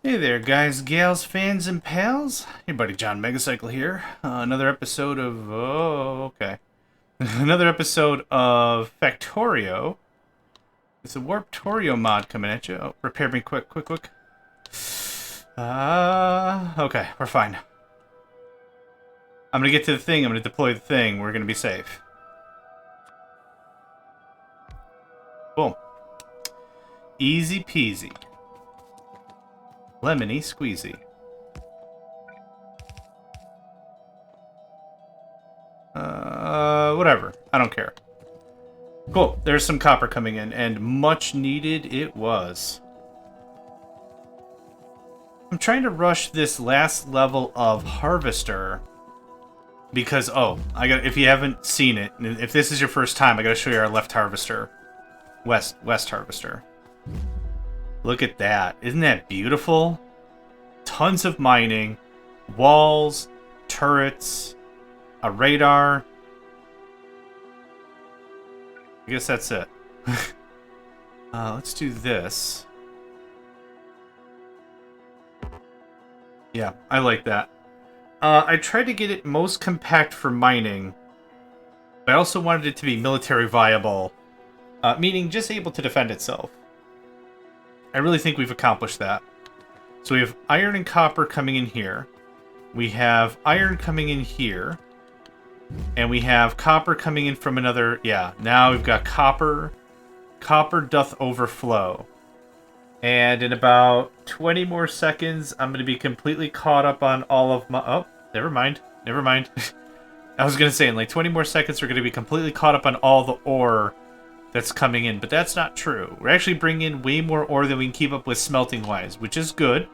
Hey there, guys, gals, fans, and pals. Your buddy JohnMegacycle here. Another episode of... Oh, okay. Another episode of Factorio. It's a Warptorio mod coming at you. Oh, repair me quick, quick, quick. Okay, we're fine. I'm gonna get to the thing, I'm gonna deploy the thing, we're gonna be safe. Boom. Easy peasy. Lemony squeezy. Whatever. I don't care. Cool. There's some copper coming in, and much needed it was. I'm trying to rush this last level of Harvester because, if you haven't seen it, if this is your first time, I gotta show you our left Harvester. West Harvester. Look at that. Isn't that beautiful? Tons of mining, walls, turrets, a radar. I guess that's it. Let's do this. Yeah, I like that. I tried to get it most compact for mining, but I also wanted it to be military viable, meaning just able to defend itself. I really think we've accomplished that. So we have iron and copper coming in here. We have iron coming in here. And we have copper coming in from another... Yeah, now we've got copper. Copper doth overflow. And in about 20 more seconds, I'm going to be completely caught up on all of my... Oh, never mind. Never mind. I was going to say, in like 20 more seconds, we're going to be completely caught up on all the ore that's coming in. But that's not true. We're actually bringing in way more ore than we can keep up with smelting-wise, which is good.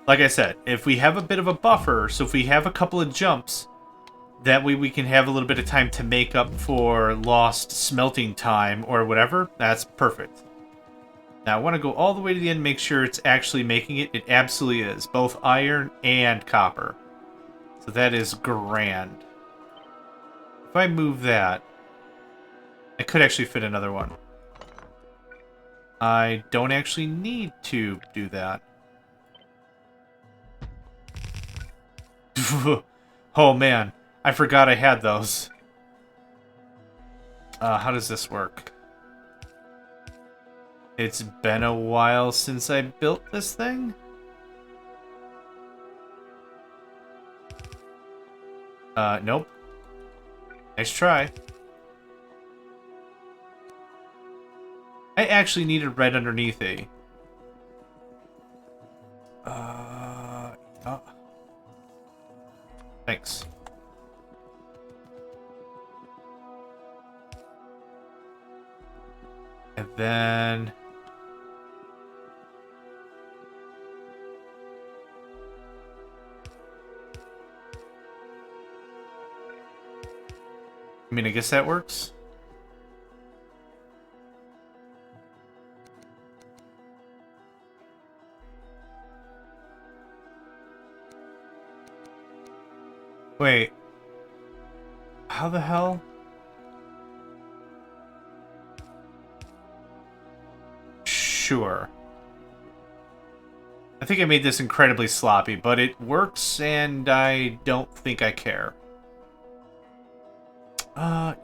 Like I said, if we have a bit of a buffer, so if we have a couple of jumps... That way we can have a little bit of time to make up for lost smelting time or whatever. That's perfect. Now I want to go all the way to the end and make sure it's actually making it. It absolutely is. Both iron and copper. So that is grand. If I move that, I could actually fit another one. I don't actually need to do that. Oh man. I forgot I had those. How does this work? It's been a while since I built this thing? Nope. Nice try. I actually needed red underneath A. Oh. Thanks. And then... I mean, I guess that works. Wait. How the hell? Sure. I think I made this incredibly sloppy, but it works and I don't think I care.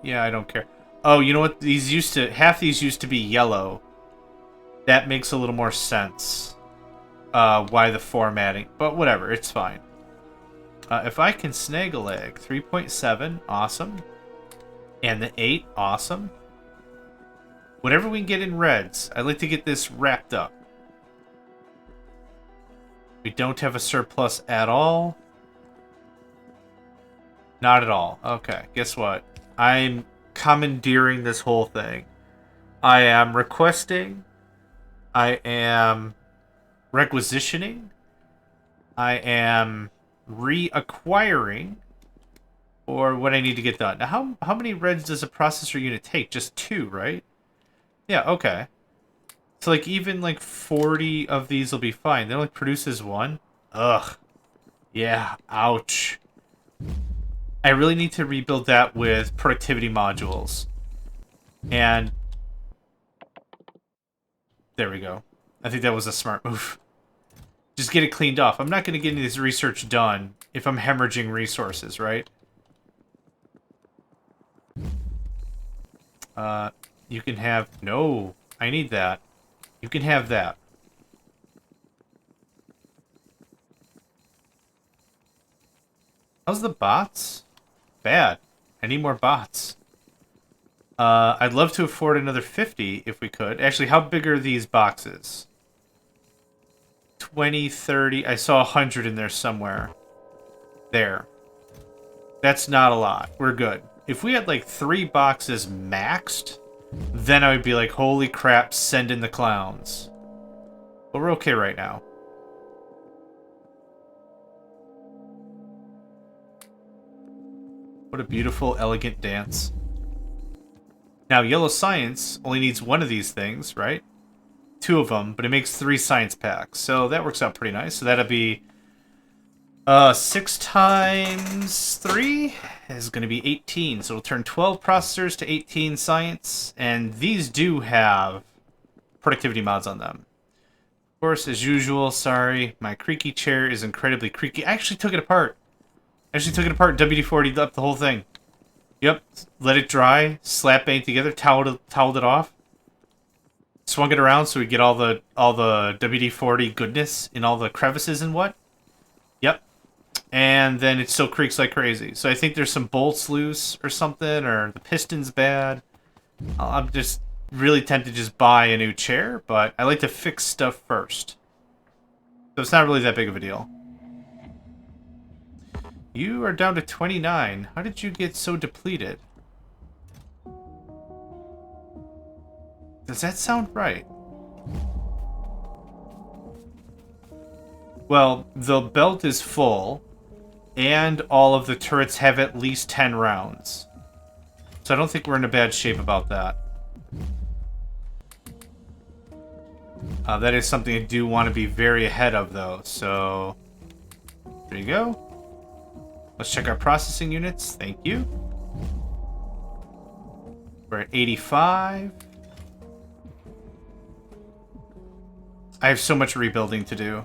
Yeah, I don't care. Oh, you know what? Half these used to be yellow. That makes a little more sense. Why the formatting, but whatever, it's fine. If I can snag a leg, 3.7, awesome. And the 8, awesome. Whatever we can get in reds, I'd like to get this wrapped up. We don't have a surplus at all. Not at all. Okay, guess what? I'm commandeering this whole thing. I am requesting. I am requisitioning. I am reacquiring. Or what I need to get done. Now, how many reds does a processor unit take? Just 2, right? Yeah, okay. So, like, even, like, 40 of these will be fine. They only produces 1? Ugh. Yeah, ouch. I really need to rebuild that with productivity modules. And... there we go. I think that was a smart move. Just get it cleaned off. I'm not going to get any of this research done if I'm hemorrhaging resources, right? You can have... No, I need that. You can have that. How's the bots? Bad. I need more bots. I'd love to afford another 50 if we could. Actually, how big are these boxes? 20, 30. I saw 100 in there somewhere. There. That's not a lot. We're good. If we had like 3 boxes maxed, then I would be like, holy crap, send in the clowns. But we're okay right now. What a beautiful, elegant dance. Now, Yellow Science only needs 1 of these things, right? 2 of them, but it makes 3 science packs. So that works out pretty nice. So that'll be 6 times 3 is going to be 18. So it'll turn 12 processors to 18 science. And these do have productivity mods on them. Of course, as usual, sorry, my creaky chair is incredibly creaky. I actually took it apart. WD-40 up the whole thing. Yep, let it dry, slap bang together, toweled it off. Swung it around so we get all the WD-40 goodness in all the crevices and what. Yep. And then it still creaks like crazy. So I think there's some bolts loose or something, or the piston's bad. I'm just really tempted to just buy a new chair, but I like to fix stuff first. So it's not really that big of a deal. You are down to 29. How did you get so depleted? Does that sound right? Well, the belt is full, and all of the turrets have at least 10 rounds. So I don't think we're in a bad shape about that. That is something I do want to be very ahead of, though. So, there you go. Let's check our processing units. Thank you. We're at 85. I have so much rebuilding to do.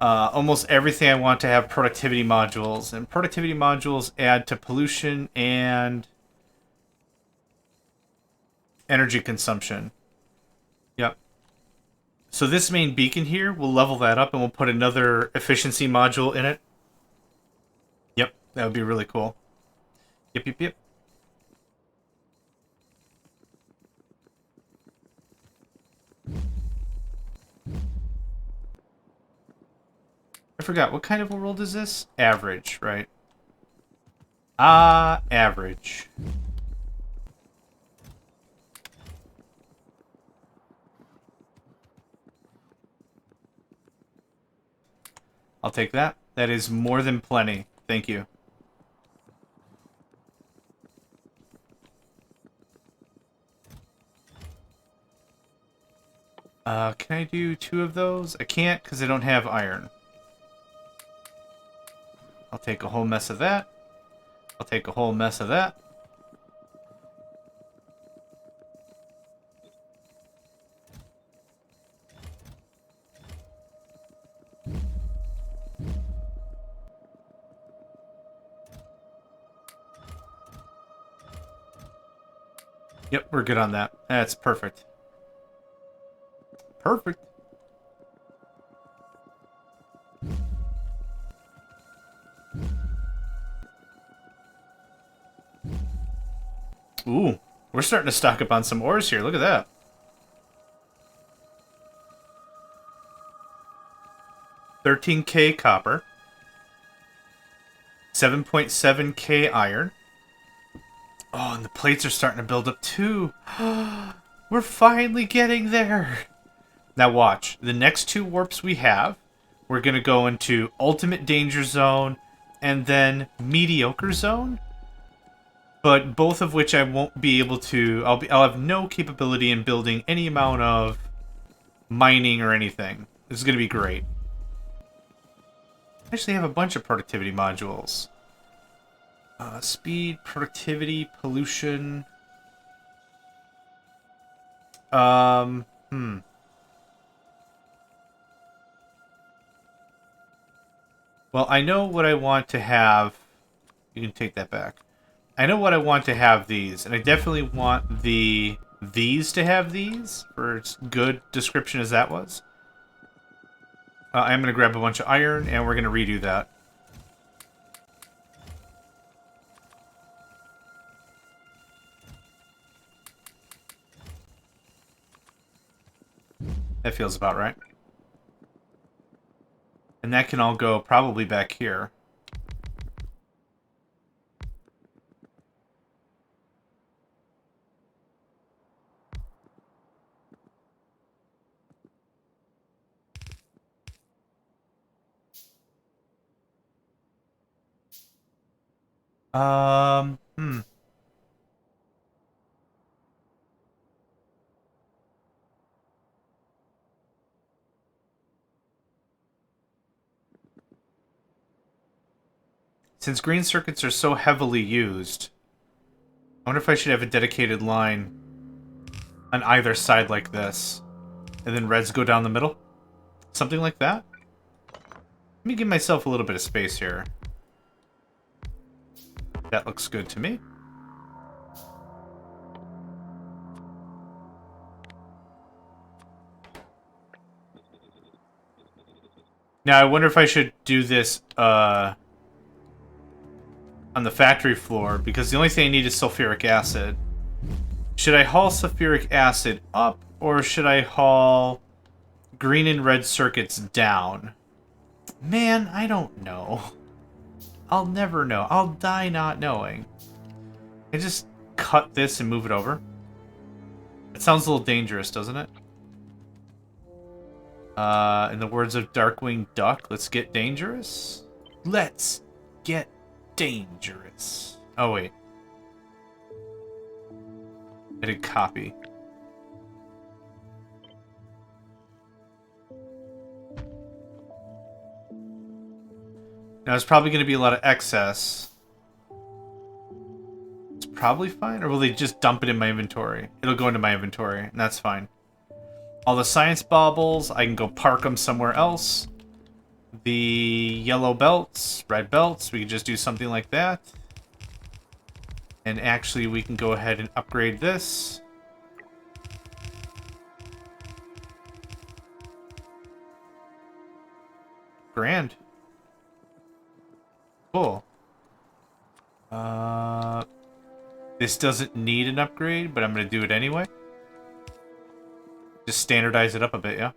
Almost everything I want to have productivity modules, and productivity modules add to pollution and energy consumption. Yep. So this main beacon here, we'll level that up and we'll put another efficiency module in it. Yep, that would be really cool. Yep. I forgot, what kind of a world is this? Average, right? Average. I'll take that. That is more than plenty. Thank you. Can I do 2 of those? I can't because I don't have iron. I'll take a whole mess of that. I'll take a whole mess of that. Yep, we're good on that. That's perfect. Perfect. Ooh, we're starting to stock up on some ores here. Look at that. 13K copper. 7.7K iron. Oh, and the plates are starting to build up too. We're finally getting there. Now watch. The next 2 warps we have, we're going to go into Ultimate Danger Zone and then Mediocre Zone. But both of which I won't be able to... I'll have no capability in building any amount of mining or anything. This is going to be great. I actually have a bunch of productivity modules. Speed, productivity, pollution. Well, I know what I want to have. You can take that back. I know what I want to have these, and I definitely want these to have these, for as good description as that was. I'm going to grab a bunch of iron, and we're going to redo that. That feels about right. And that can all go probably back here. Hmm. Since green circuits are so heavily used, I wonder if I should have a dedicated line on either side like this, and then reds go down the middle? Something like that? Let me give myself a little bit of space here. That looks good to me. Now, I wonder if I should do this, on the factory floor, because the only thing I need is sulfuric acid. Should I haul sulfuric acid up, or should I haul green and red circuits down? Man, I don't know. I'll never know. I'll die not knowing. I just cut this and move it over. It sounds a little dangerous, doesn't it? In the words of Darkwing Duck, let's get dangerous. Let's get dangerous. Oh, wait. I did copy. Now, there's probably going to be a lot of excess. It's probably fine. Or will they just dump it in my inventory? It'll go into my inventory, and that's fine. All the science baubles, I can go park them somewhere else. The yellow belts, red belts, we can just do something like that. And actually, we can go ahead and upgrade this. Grand. Cool. This doesn't need an upgrade, but I'm going to do it anyway. Just standardize it up a bit, yeah?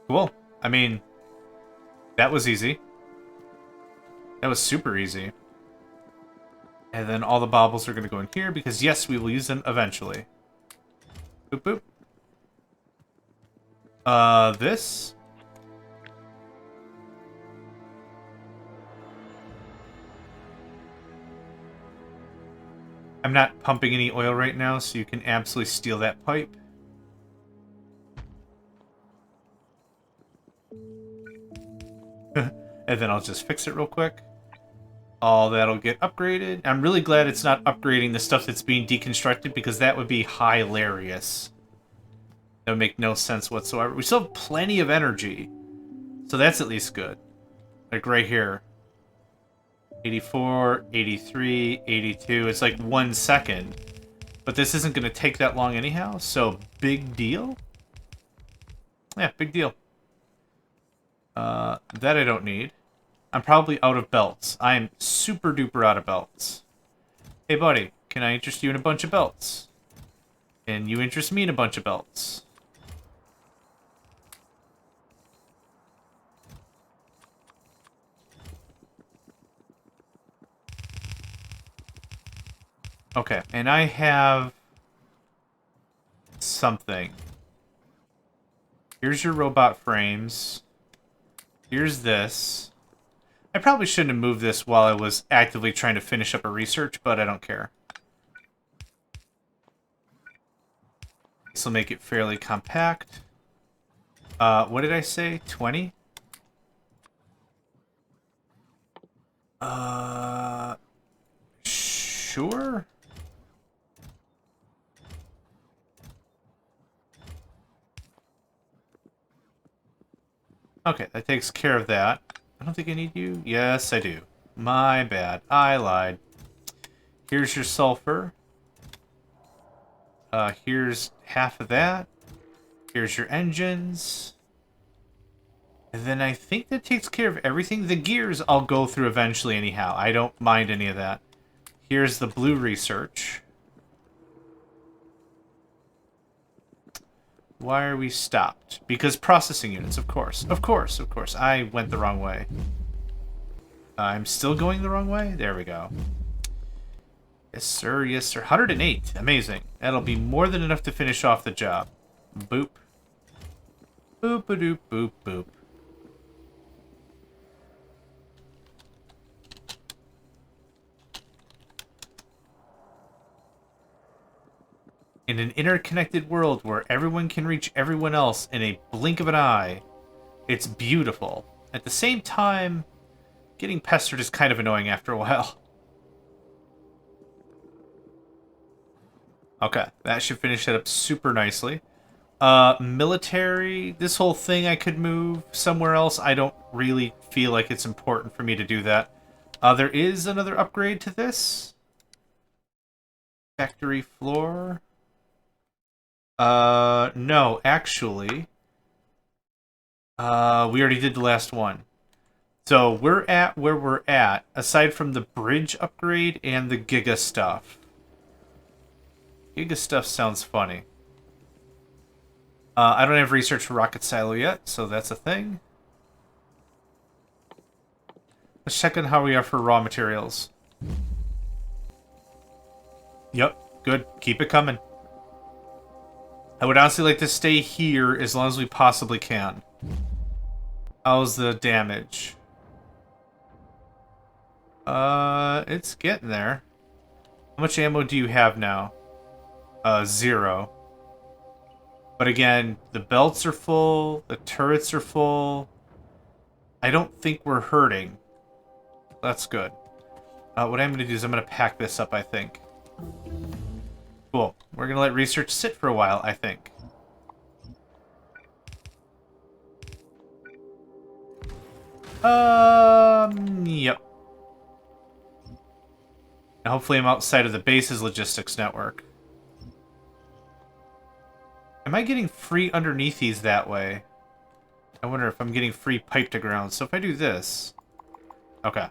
Cool. I mean, that was easy. That was super easy. And then all the baubles are going to go in here, because yes, we will use them eventually. Boop, boop. This? I'm not pumping any oil right now, so you can absolutely steal that pipe. And then I'll just fix it real quick. All that'll get upgraded. I'm really glad it's not upgrading the stuff that's being deconstructed, because that would be hilarious. That would make no sense whatsoever. We still have plenty of energy, so that's at least good. Like right here. 84, 83, 82. It's like 1 second. But this isn't going to take that long anyhow, so big deal? Yeah, big deal. That I don't need. I'm probably out of belts. I am super duper out of belts. Hey buddy, can I interest you in a bunch of belts? And you interest me in a bunch of belts. Okay, and I have something. Here's your robot frames. Here's this. I probably shouldn't have moved this while I was actively trying to finish up a research, but I don't care. This will make it fairly compact. What did I say? 20? Sure? Okay, that takes care of that. I don't think I need you. Yes, I do. My bad. I lied. Here's your sulfur. Here's half of that. Here's your engines. And then I think that takes care of everything. The gears I'll go through eventually anyhow. I don't mind any of that. Here's the blue research. Why are we stopped? Because processing units, of course. Of course, of course. I went the wrong way. I'm still going the wrong way? There we go. Yes, sir. Yes, sir. 108. Amazing. That'll be more than enough to finish off the job. Boop. Boop-a-doop, boop, boop. In an interconnected world where everyone can reach everyone else in a blink of an eye, it's beautiful. At the same time, getting pestered is kind of annoying after a while. Okay, that should finish that up super nicely. Military, this whole thing I could move somewhere else. I don't really feel like it's important for me to do that. There is another upgrade to this. Factory floor. No, actually. We already did the last one. So we're at where we're at, aside from the bridge upgrade and the Giga stuff. Giga stuff sounds funny. I don't have research for rocket silo yet, so that's a thing. Let's check on how we are for raw materials. Yep, good. Keep it coming. I would honestly like to stay here as long as we possibly can. How's the damage? It's getting there. How much ammo do you have now? 0. But again, the belts are full, the turrets are full. I don't think we're hurting. That's good. What I'm going to do is I'm going to pack this up, I think. Cool. We're going to let research sit for a while, I think. Yep. Now hopefully I'm outside of the base's logistics network. Am I getting free underneath these that way? I wonder if I'm getting free pipe to ground. So if I do this... Okay.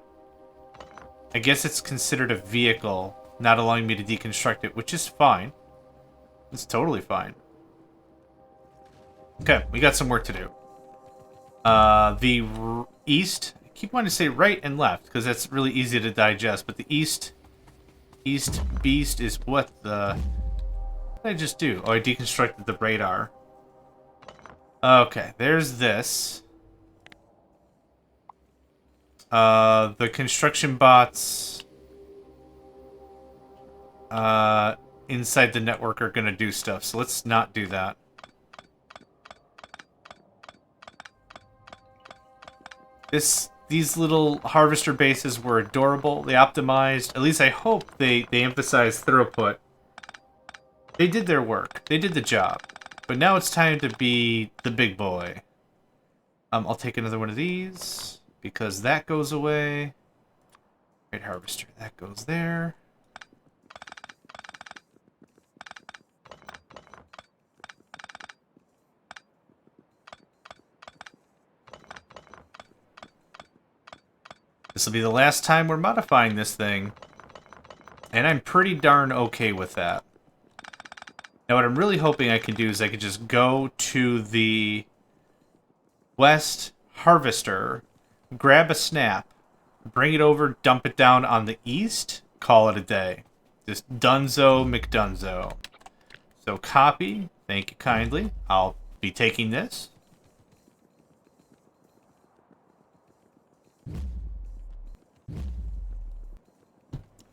I guess it's considered a vehicle, not allowing me to deconstruct it, which is fine. It's totally fine. Okay, we got some work to do. The east... I keep wanting to say right and left, because that's really easy to digest, but the east beast is what the... What did I just do? Oh, I deconstructed the radar. Okay, there's this. The construction bots inside the network are gonna do stuff, so let's not do that. These little harvester bases were adorable. They optimized. At least I hope they emphasized throughput. They did their work. They did the job. But now it's time to be the big boy. I'll take another one of these, because that goes away. Great harvester, that goes there. This will be the last time we're modifying this thing. And I'm pretty darn okay with that. Now what I'm really hoping I can do is I can just go to the west harvester, grab a snap, bring it over, dump it down on the east, call it a day. Just Dunzo McDunzo. So copy, thank you kindly. I'll be taking this.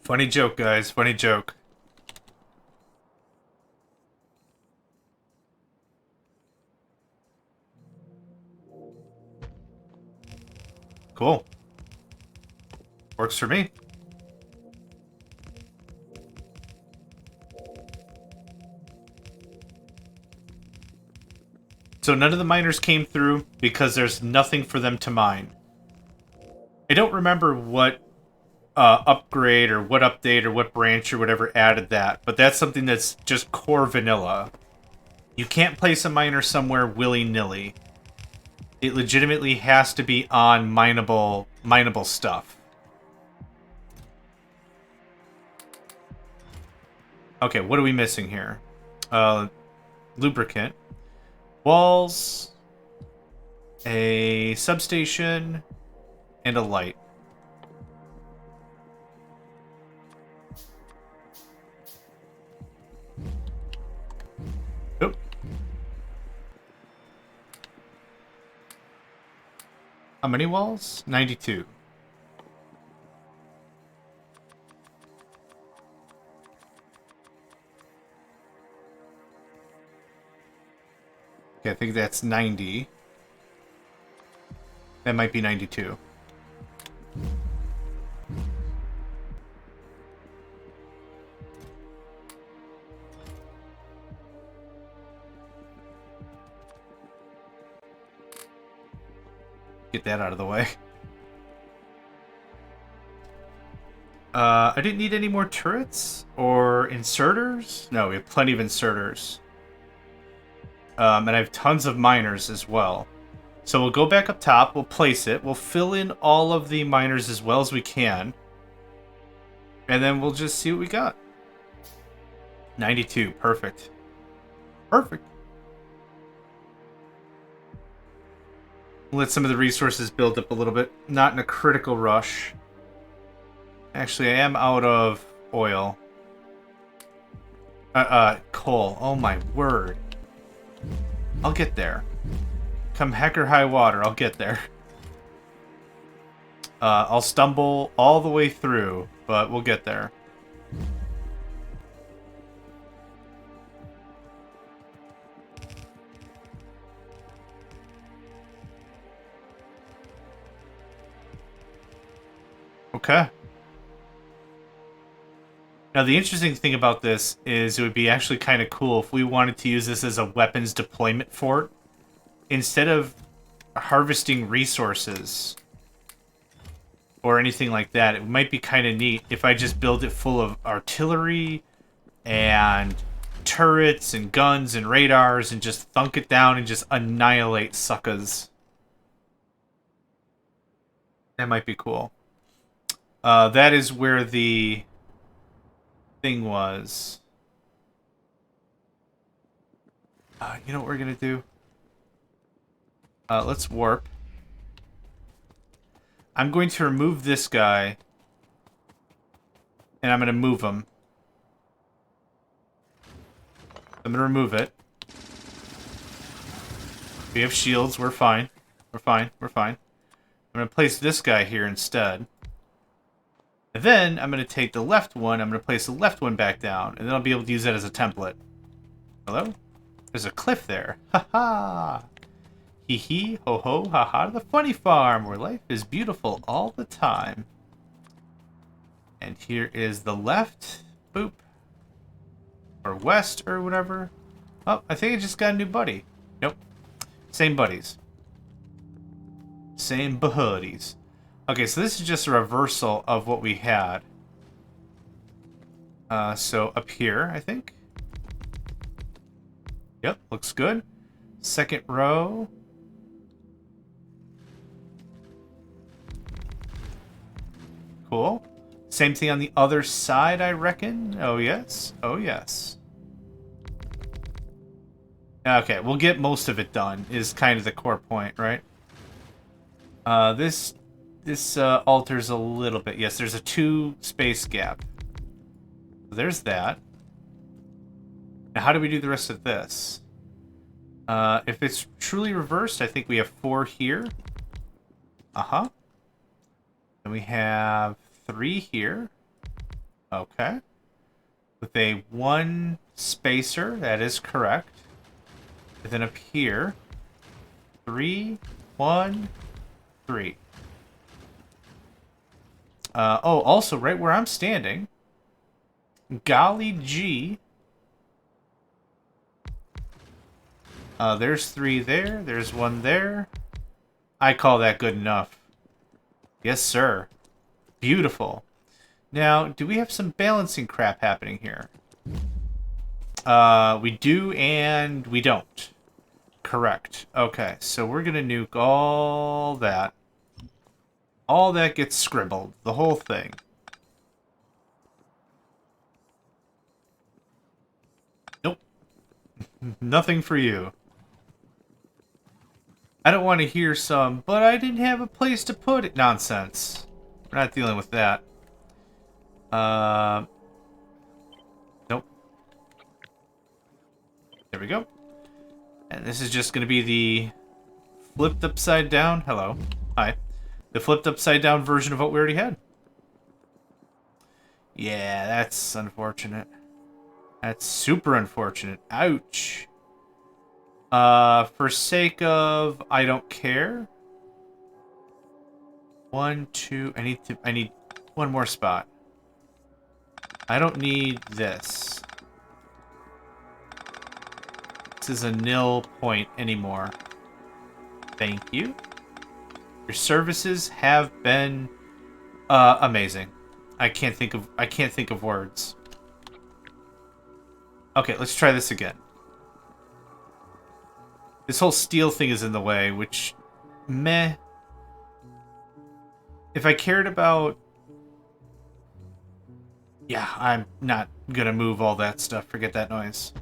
Funny joke, guys. Funny joke. Cool. Works for me. So none of the miners came through because there's nothing for them to mine. I don't remember what upgrade or what update or what branch or whatever added that, but that's something that's just core vanilla. You can't place a miner somewhere willy-nilly. It legitimately has to be on mineable stuff. Okay, what are we missing here? Lubricant. Walls. A substation. And a light. Oop. How many walls? 92. Okay, I think that's 90. That might be 92. Get that out of the way. I didn't need any more turrets or inserters. No, we have plenty of inserters. And I have tons of miners as well. So we'll go back up top, we'll place it, we'll fill in all of the miners as well as we can. And then we'll just see what we got. 92, perfect. Perfect. Let some of the resources build up a little bit. Not in a critical rush. Actually, I am out of oil. Coal. Oh my word. I'll get there. Come heck or high water, I'll get there. I'll stumble all the way through, but we'll get there. Okay. Now, the interesting thing about this is it would be actually kind of cool if we wanted to use this as a weapons deployment fort. Instead of harvesting resources or anything like that, it might be kind of neat if I just build it full of artillery and turrets and guns and radars and just thunk it down and just annihilate suckers. That might be cool. That is where the thing was. You know what we're gonna do? Let's warp. I'm going to remove this guy. And I'm going to move him. I'm going to remove it. We have shields. We're fine. We're fine. We're fine. I'm going to place this guy here instead. And then I'm going to take the left one. I'm going to place the left one back down. And then I'll be able to use that as a template. Hello? There's a cliff there. Ha-ha! Hee hee, ho ho, ha ha, the funny farm where life is beautiful all the time. And here is the left, boop, or west, or whatever. Oh, I think I just got a new buddy. Nope, same buddies. Same buddies. Okay, so this is just a reversal of what we had. So up here, I think. Yep, looks good. Second row. Cool. Same thing on the other side, I reckon. Oh, yes. Oh, yes. Okay, we'll get most of it done, is kind of the core point, right? This alters a little bit. Yes, there's a 2 space gap. There's that. Now, how do we do the rest of this? If it's truly reversed, I think we have 4 here. Uh-huh. And we have 3 here. Okay. With a 1 spacer, that is correct. And then up here, 3, 1, 3. Oh, also right where I'm standing, golly gee. There's 3 there. There's 1 there. I call that good enough. Yes, sir. Beautiful. Now, do we have some balancing crap happening here? We do and we don't. Correct. Okay, so we're gonna nuke all that. All that gets scribbled. The whole thing. Nope. Nothing for you. I don't want to hear some, but I didn't have a place to put it nonsense. We're not dealing with that. Nope. There we go. And this is just going to be the flipped upside down. Hello. Hi. The flipped upside down version of what we already had. Yeah, that's unfortunate. That's super unfortunate. Ouch. For sake of I don't care. 1, 2, I need one more spot. I don't need this. This is a nil point anymore. Thank you. Your services have been amazing. I can't think of words. Okay, let's try this again. This whole steel thing is in the way, which meh. If I cared about... Yeah, I'm not gonna move all that stuff. Forget that noise.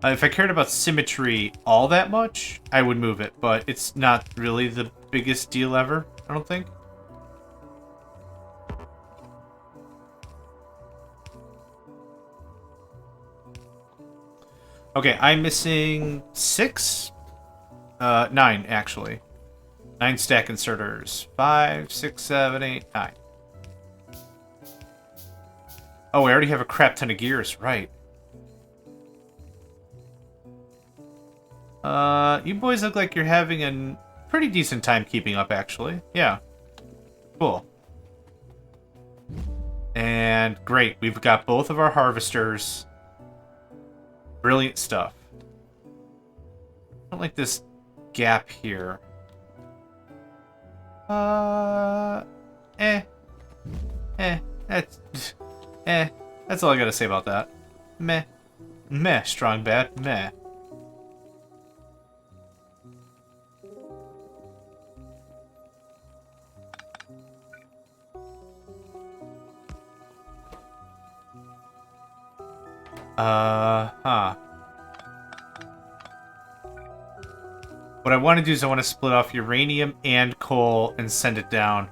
If I cared about symmetry all that much, I would move it, but it's not really the biggest deal ever, I don't think. Okay, I'm missing 6? 9, actually. 9 stack inserters. 5, 6, 7, 8, 9. Oh, I already have a crap ton of gears, right. You boys look like you're having a pretty decent time keeping up, actually. Yeah. Cool. And great, we've got both of our harvesters. Brilliant stuff. I don't like this gap here. That's all I gotta say about that. Meh. Meh, strong bad. Meh. What I want to do is I want to split off uranium and coal and send it down.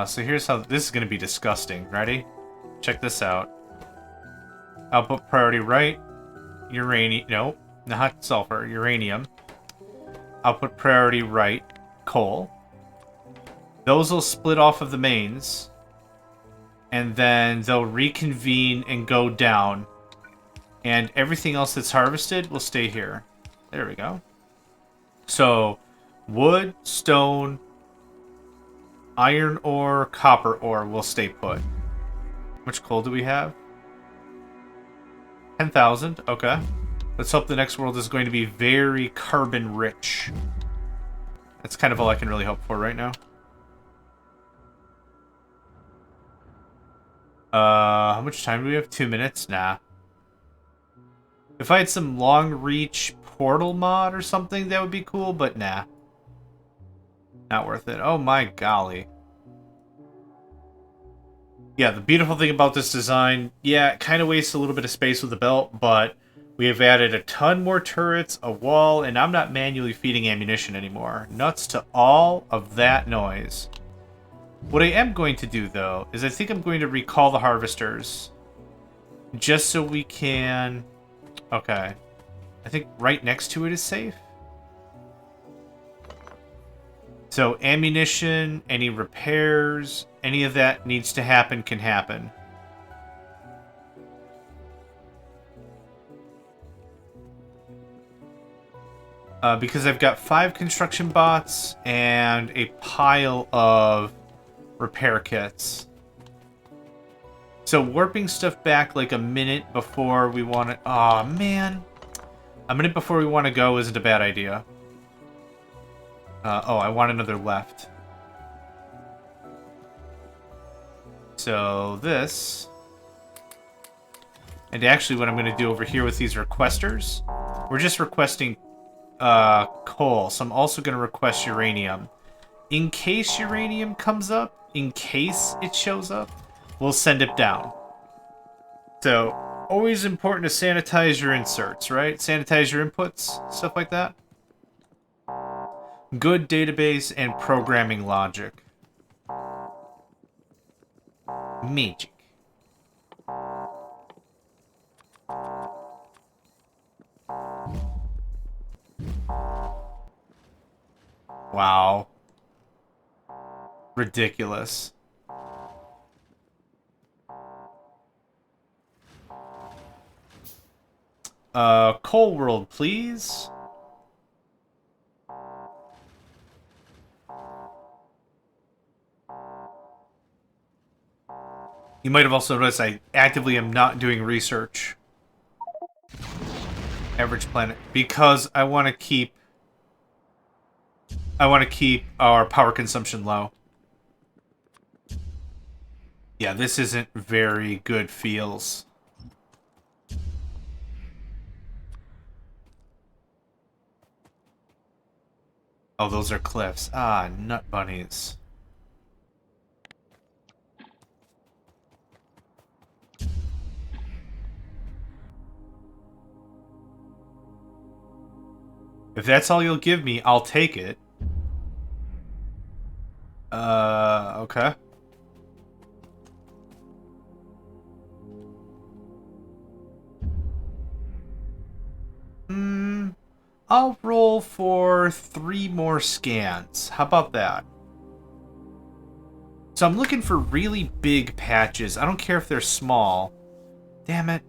So here's how this is going to be disgusting. Ready? Check this out. Output priority right. Uranium. No, not sulfur. Uranium. Output priority right. Coal. Those will split off of the mains. And then they'll reconvene and go down. And everything else that's harvested will stay here. There we go. So, wood, stone, iron ore, copper ore will stay put. How much coal do we have? 10,000. Okay. Let's hope the next world is going to be very carbon rich. That's kind of all I can really hope for right now. How much time do we have? 2 minutes? Nah. If I had some long-reach portal mod or something, that would be cool, but nah. Not worth it. Oh my golly. Yeah, the beautiful thing about this design, yeah, it kind of wastes a little bit of space with the belt, but we have added a ton more turrets, a wall, and I'm not manually feeding ammunition anymore. Nuts to all of that noise. What I am going to do, though, is I think I'm going to recall the harvesters. Just so we can... Okay. I think right next to it is safe. So ammunition, any repairs, any of that needs to happen can happen. Because I've got 5 construction bots and a pile of repair kits. So warping stuff back like a minute before we want to... Aw, man. A minute before we want to go isn't a bad idea. Oh, I want another left. So this... And actually what I'm going to do over here with these requesters, we're just requesting coal. So I'm also going to request uranium. In case uranium comes up, in case it shows up, we'll send it down. So, always important to sanitize your inserts, right? Sanitize your inputs, stuff like that. Good database and programming logic. Magic. Wow. Ridiculous. Coal World, please. You might have also noticed I actively am not doing research. Average planet. Because I want to keep... our power consumption low. Yeah, this isn't very good feels. Oh, those are cliffs. Ah, nut bunnies. If that's all you'll give me, I'll take it. Okay. I'll roll for 3 more scans. How about that? So I'm looking for really big patches. I don't care if they're small. Damn it.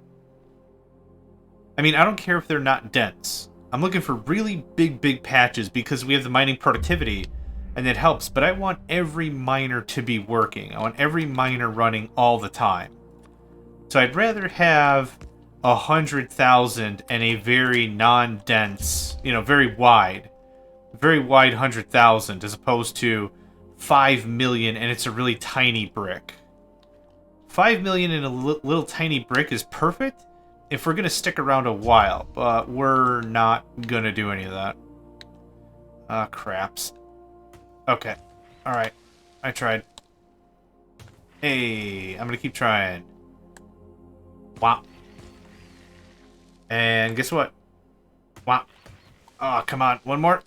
I mean, I don't care if they're not dense. I'm looking for really big patches because we have the mining productivity, and it helps. But I want every miner to be working. I want every miner running all the time. So I'd rather have 100,000 and a very non-dense, very wide 100,000 as opposed to 5 million and it's a really tiny brick. 5 million in a little tiny brick is perfect if we're going to stick around a while, but we're not going to do any of that. Ah, craps. Okay. Alright. I tried. Hey, I'm going to keep trying. Wow. And guess what? Wow. Oh, come on. One more.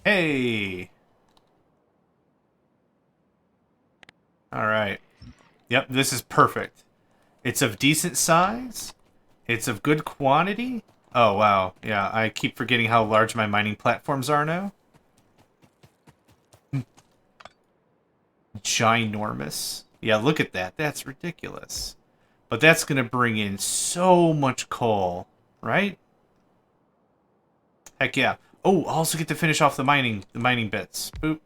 Hey. Alright. Yep, this is perfect. It's of decent size. It's of good quantity. Oh, wow. Yeah, I keep forgetting how large my mining platforms are now. Ginormous. Yeah, look at that. That's ridiculous. But that's going to bring in so much coal, right? Heck yeah. Oh, I'll also get to finish off the mining bits. Boop.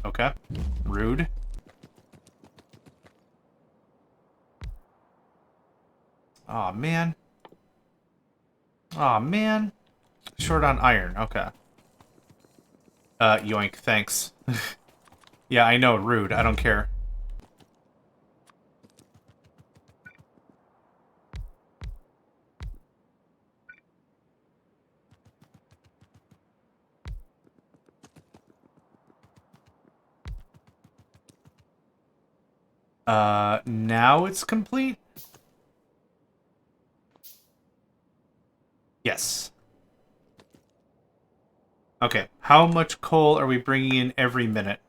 Okay. Rude. Aw, man. Aw, man. Short on iron. Okay. Yoink. Thanks. Yeah, I know. Rude. I don't care. Now it's complete? Yes. Okay, how much coal are we bringing in every minute?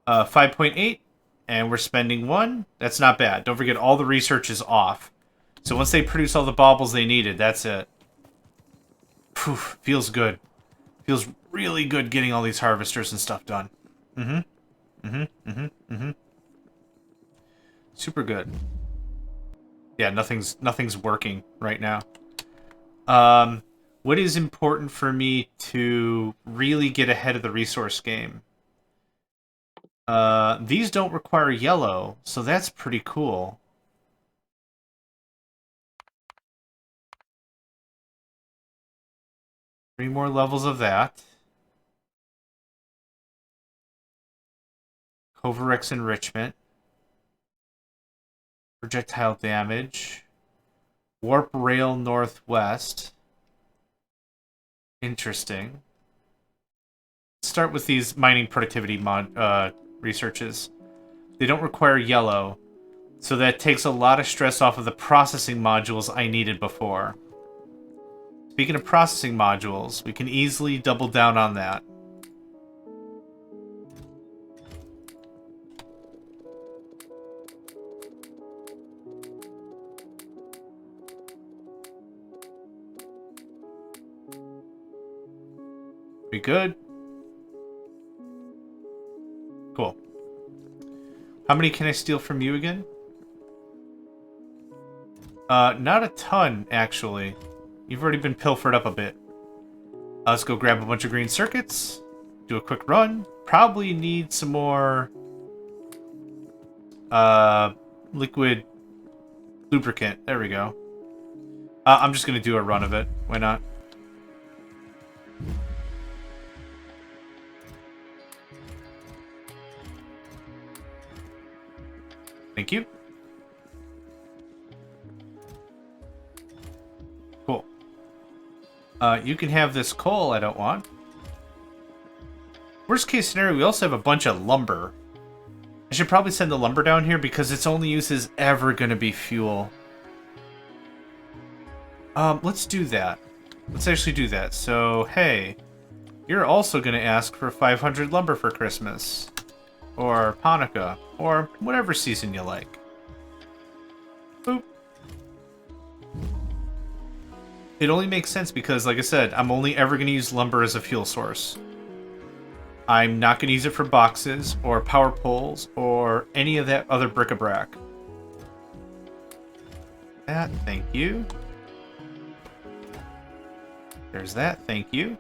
5.8, and we're spending 1. That's not bad. Don't forget, all the research is off. So once they produce all the baubles they needed, that's it. Phew, feels good. Feels really good getting all these harvesters and stuff done. Super good. Yeah, nothing's working right now. What is important for me to really get ahead of the resource game? These don't require yellow, so that's pretty cool. Three more levels of that. Covarex enrichment. Projectile damage. Warp rail northwest. Interesting. Let's start with these mining productivity researches. They don't require yellow, so that takes a lot of stress off of the processing modules I needed before. Speaking of processing modules, we can easily double down on that. We good? Cool. How many can I steal from you again? Not a ton, actually. You've already been pilfered up a bit. Let's go grab a bunch of green circuits. Do a quick run. Probably need some more... liquid lubricant. There we go. I'm just gonna do a run of it. Why not? Thank you. Cool. You can have this coal I don't want. Worst case scenario, we also have a bunch of lumber. I should probably send the lumber down here because its only use is ever going to be fuel. Let's do that. Let's actually do that. So, hey, you're also going to ask for 500 lumber for Christmas. Or Hanukkah. Or whatever season you like. Boop. It only makes sense because, like I said, I'm only ever going to use lumber as a fuel source. I'm not going to use it for boxes, or power poles, or any of that other bric-a-brac. That, thank you. There's that, thank you.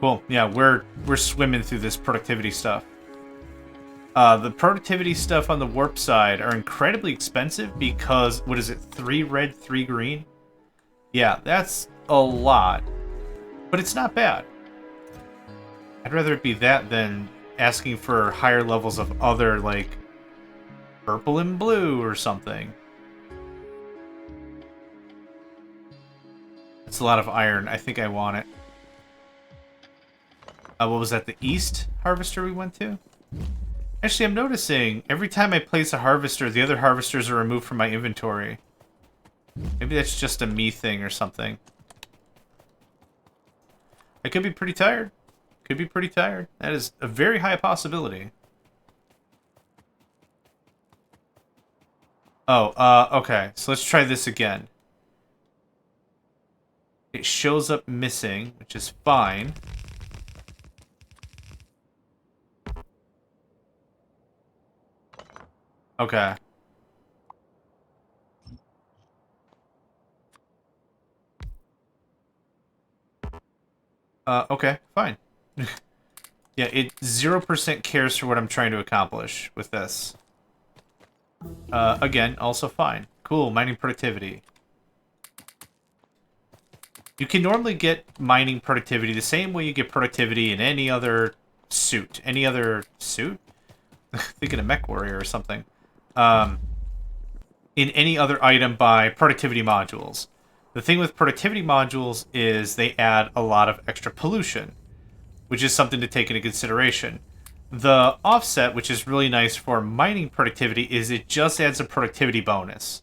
Cool. Yeah, we're swimming through this productivity stuff. The productivity stuff on the warp side are incredibly expensive because, what is it, 3 red, 3 green? Yeah, that's a lot. But it's not bad. I'd rather it be that than asking for higher levels of other, like, purple and blue or something. It's a lot of iron. I think I want it. What was that, the east harvester we went to? Actually, I'm noticing every time I place a harvester, the other harvesters are removed from my inventory. Maybe that's just a me thing or something. I could be pretty tired. Could be pretty tired. That is a very high possibility. Oh, okay. So let's try this again. It shows up missing, which is fine. Okay. Okay, fine. Yeah, it 0% cares for what I'm trying to accomplish with this. Again, also fine. Cool, mining productivity. You can normally get mining productivity the same way you get productivity in any other suit. Any other suit? Thinking of Mech Warrior or something. In any other item by productivity modules. The thing with productivity modules is they add a lot of extra pollution, which is something to take into consideration. The offset, which is really nice for mining productivity, is it just adds a productivity bonus.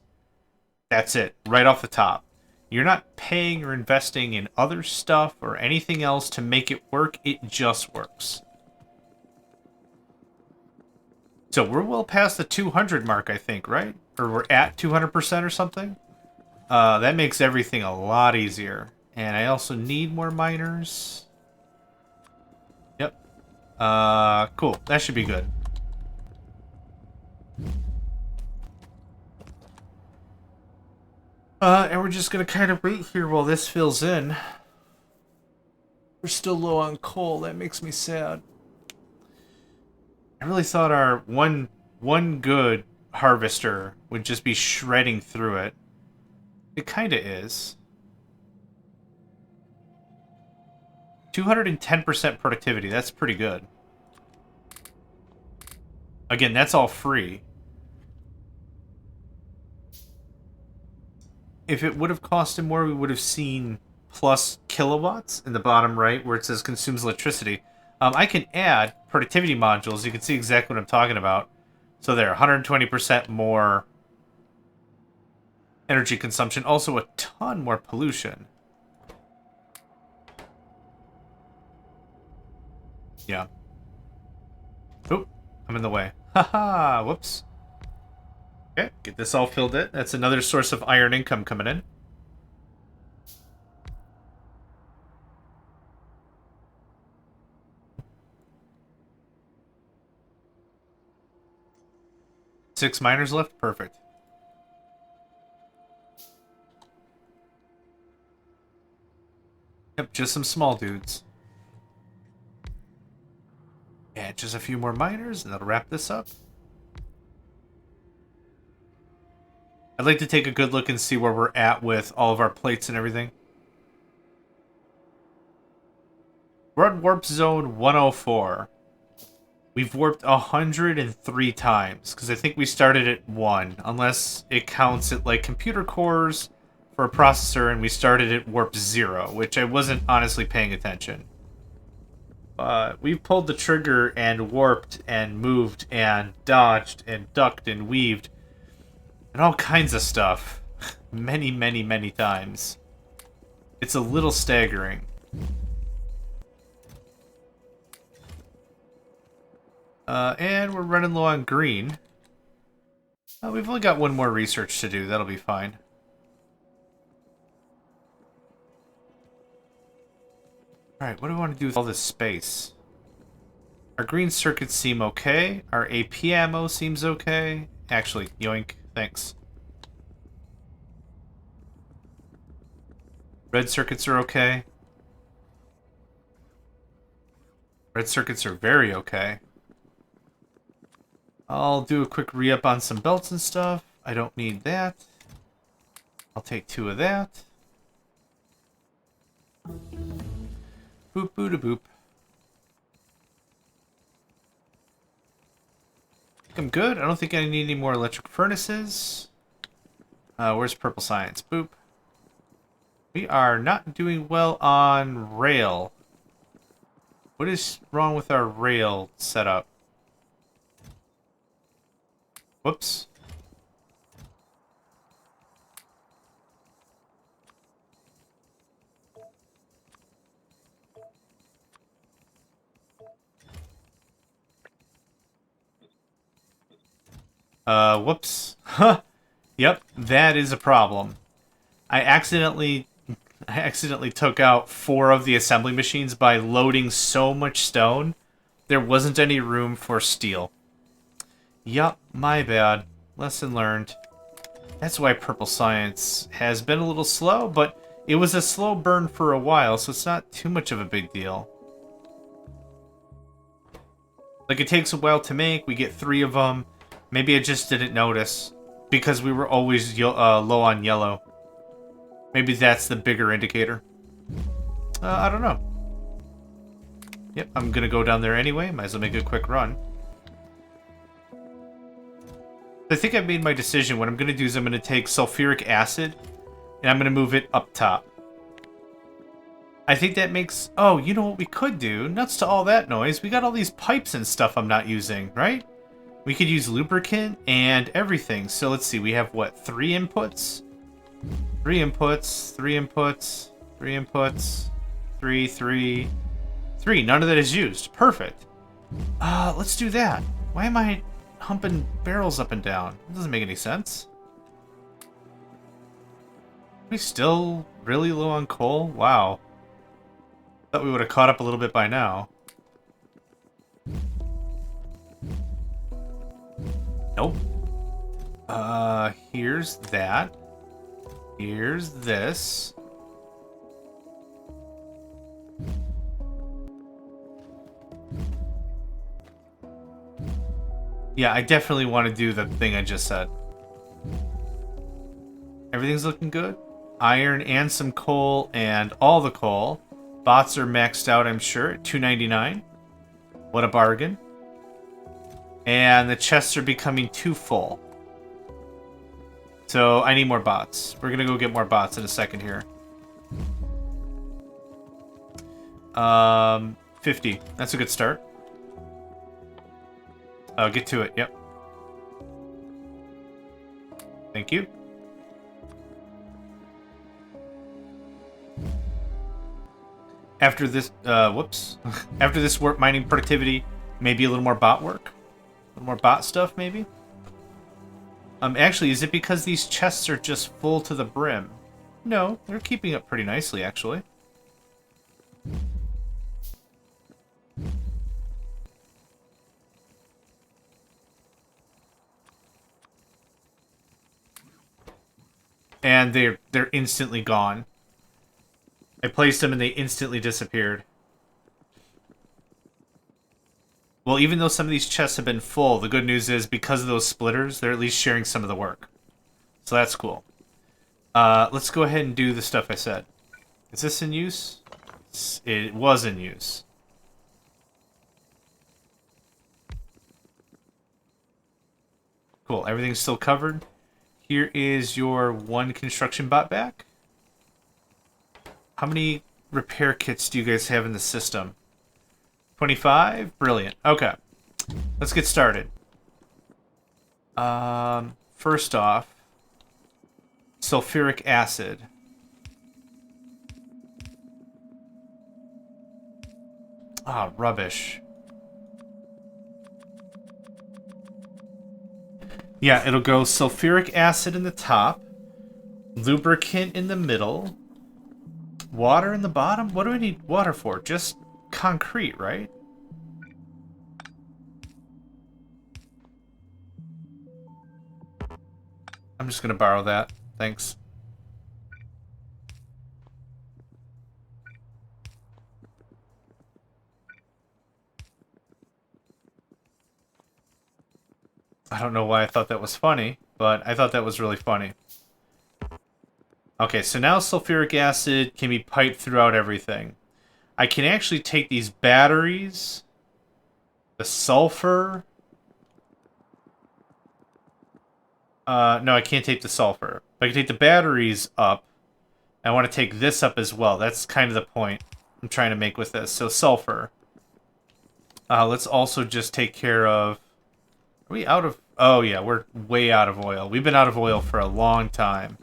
That's it, right off the top. You're not paying or investing in other stuff or anything else to make it work, it just works. So we're well past the 200 mark, I think, right? Or we're at 200% or something? That makes everything a lot easier. And I also need more miners. Yep. Cool. That should be good. And we're just gonna kind of wait here while this fills in. We're still low on coal. That makes me sad. I really thought our one good harvester would just be shredding through it. It kind of is. 210% productivity. That's pretty good. Again, that's all free. If it would have costed more, we would have seen plus kilowatts in the bottom right where it says consumes electricity. I can add productivity modules. You can see exactly what I'm talking about. So there, 120% more energy consumption. Also a ton more pollution. Yeah. Oop, I'm in the way. Haha, whoops. Okay, get this all filled in. That's another source of iron income coming in. Six miners left? Perfect. Yep, just some small dudes. Yeah, just a few more miners, and that'll wrap this up. I'd like to take a good look and see where we're at with all of our plates and everything. We're on warp zone 104. We've warped 103 times, because I think we started at 1, unless it counts it like computer cores for a processor, and we started at warp 0, which I wasn't honestly paying attention. We've pulled the trigger and warped and moved and dodged and ducked and weaved and all kinds of stuff many, many, many times. It's a little staggering. And we're running low on green. We've only got one more research to do. That'll be fine. Alright, what do we want to do with all this space? Our green circuits seem okay. Our AP ammo seems okay. Actually, yoink. Thanks. Red circuits are okay. Red circuits are very okay. I'll do a quick re-up on some belts and stuff. I don't need that. I'll take 2 of that. Boop, boop, boop. I think I'm good. I don't think I need any more electric furnaces. Where's purple science? Boop. We are not doing well on rail. What is wrong with our rail setup? Whoops. Whoops. Yep, that is a problem. I accidentally took out 4 of the assembly machines by loading so much stone. There wasn't any room for steel. Yup, my bad. Lesson learned. That's why purple science has been a little slow, but it was a slow burn for a while, so it's not too much of a big deal. Like, it takes a while to make. We get 3 of them. Maybe I just didn't notice because we were always low on yellow. Maybe that's the bigger indicator. I don't know. Yep, I'm gonna go down there anyway. Might as well make a quick run. I think I've made my decision. What I'm gonna do is I'm gonna take sulfuric acid and I'm gonna move it up top. I think that makes... Oh, you know what we could do? Nuts to all that noise. We got all these pipes and stuff I'm not using, right? We could use lubricant and everything. So let's see, we have what, 3 inputs? 3 inputs, 3 inputs, 3 inputs, 3. None of that is used. Perfect. Let's do that. Why am I humping barrels up and down? It doesn't make any sense. We still really low on coal? Wow. Thought we would have caught up a little bit by now. Nope. Here's that. Here's this. Yeah, I definitely want to do the thing I just said. Everything's looking good. Iron and some coal and all the coal. Bots are maxed out, I'm sure, at 299. What a bargain. And the chests are becoming too full. So I need more bots. We're going to go get more bots in a second here. 50. That's a good start. Get to it. Yep. Thank you. After this, whoops. After this warp mining productivity, maybe a little more bot work? A little more bot stuff, maybe? Actually, is it because these chests are just full to the brim? No, they're keeping up pretty nicely, actually. And they're instantly gone. I placed them and they instantly disappeared. Well, even though some of these chests have been full, the good news is because of those splitters, they're at least sharing some of the work. So that's cool. Let's go ahead and do the stuff I said. Is this in use? It was in use. Cool, everything's still covered. Here is your one construction bot back. How many repair kits do you guys have in the system? 25? Brilliant. Okay. Let's get started. First off, sulfuric acid. Ah, rubbish. Yeah, it'll go sulfuric acid in the top, lubricant in the middle, water in the bottom? What do I need water for? Just concrete, right? I'm just gonna borrow that. Thanks. I don't know why I thought that was funny, but I thought that was really funny. Okay, so now sulfuric acid can be piped throughout everything. I can actually take these batteries, the sulfur. No, I can't take the sulfur. But I can take the batteries up. I want to take this up as well. That's kind of the point I'm trying to make with this. So sulfur. Let's also just take care of... Are we out of... Oh, yeah, we're way out of oil. We've been out of oil for a long time.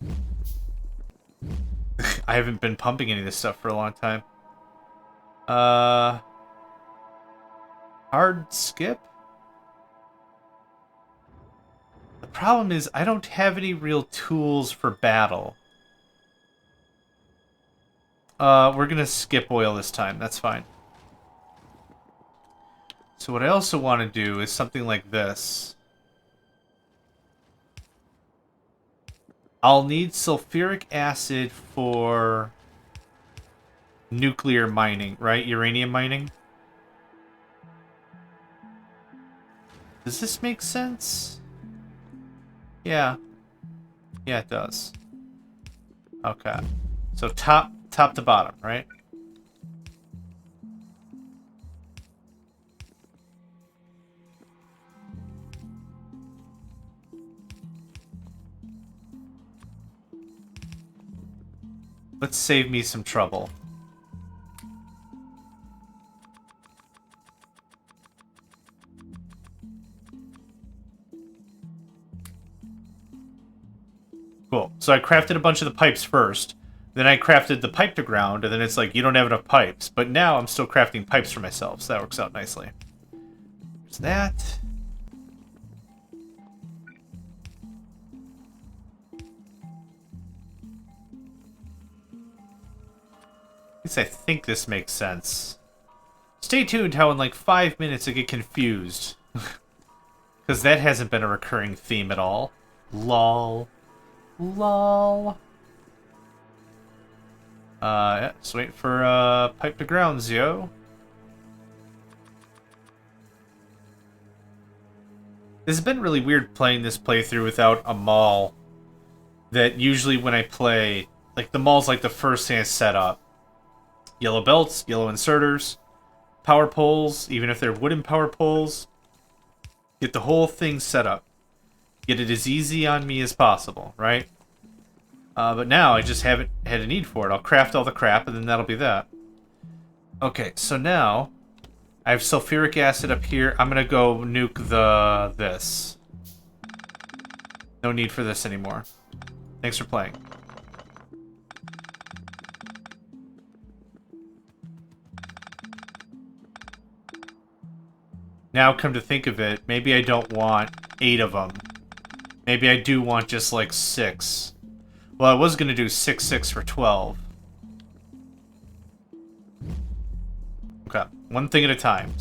I haven't been pumping any of this stuff for a long time. Hard skip? The problem is I don't have any real tools for battle. We're gonna skip oil this time. That's fine. So what I also want to do is something like this. I'll need sulfuric acid for nuclear mining, right? Uranium mining. Does this make sense? Yeah. Yeah, it does. Okay. So top to bottom, right? Let's save me some trouble. Cool. So I crafted a bunch of the pipes first. Then I crafted the pipe to ground, and then it's like, you don't have enough pipes. But now I'm still crafting pipes for myself, so that works out nicely. There's that. least I think this makes sense. Stay tuned how in like 5 minutes I get confused. Because that hasn't been a recurring theme at all. Lol. Lol. Yeah, just wait for, pipe to grounds, yo. This has been really weird playing this playthrough without a mall. That usually when I play, like the mall's like the first thing I set up. Yellow belts, yellow inserters, power poles, even if they're wooden power poles. Get the whole thing set up. Get it as easy on me as possible, right? But now I just haven't had a need for it. I'll craft all the crap and then that'll be that. Okay, so now I have sulfuric acid up here. I'm gonna go nuke this. No need for this anymore. Thanks for playing. Now, come to think of it, maybe I don't want 8 of them. Maybe I do want just like 6. Well, I was going to do 6 for 12. Okay, one thing at a time.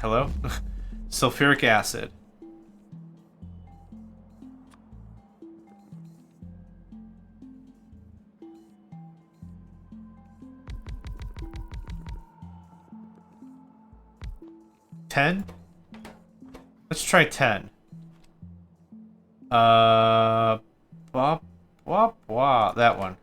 Hello? Sulfuric acid. $10? Let's try 10. Wop, wop, wop. That one.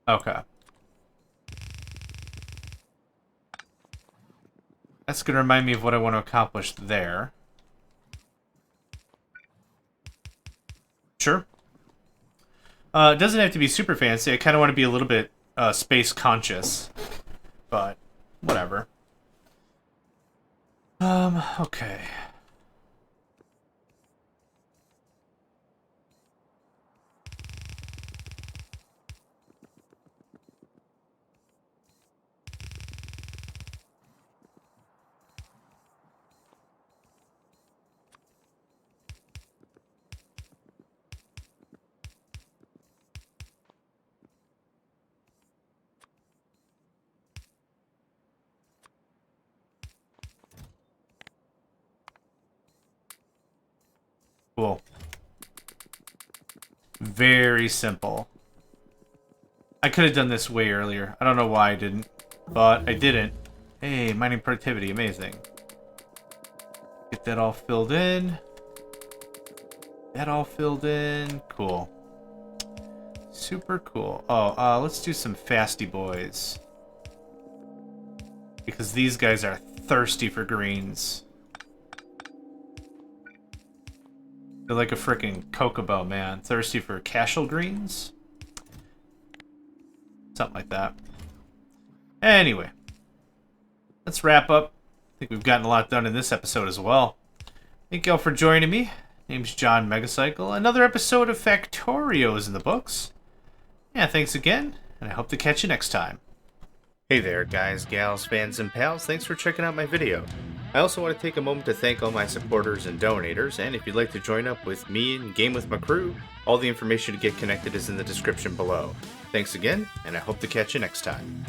Okay. That's gonna remind me of what I want to accomplish there. Sure. It doesn't have to be super fancy. I kind of want to be a little bit space conscious, but whatever. Okay. Cool. Very simple. I could have done this way earlier. I don't know why I didn't, but I didn't. Hey, mining productivity, amazing. Get that all filled in. That all filled in. Cool. Super cool. Oh, let's do some fasty boys. Because these guys are thirsty for greens. They're like a freaking Kokobo, man. Thirsty for casual greens? Something like that. Anyway. Let's wrap up. I think we've gotten a lot done in this episode as well. Thank y'all for joining me. Name's JohnMegacycle. Another episode of Factorio is in the books. Yeah, thanks again, and I hope to catch you next time. Hey there, guys, gals, fans, and pals. Thanks for checking out my video. I also want to take a moment to thank all my supporters and donators, and if you'd like to join up with me and game with my crew, all the information to get connected is in the description below. Thanks again, and I hope to catch you next time.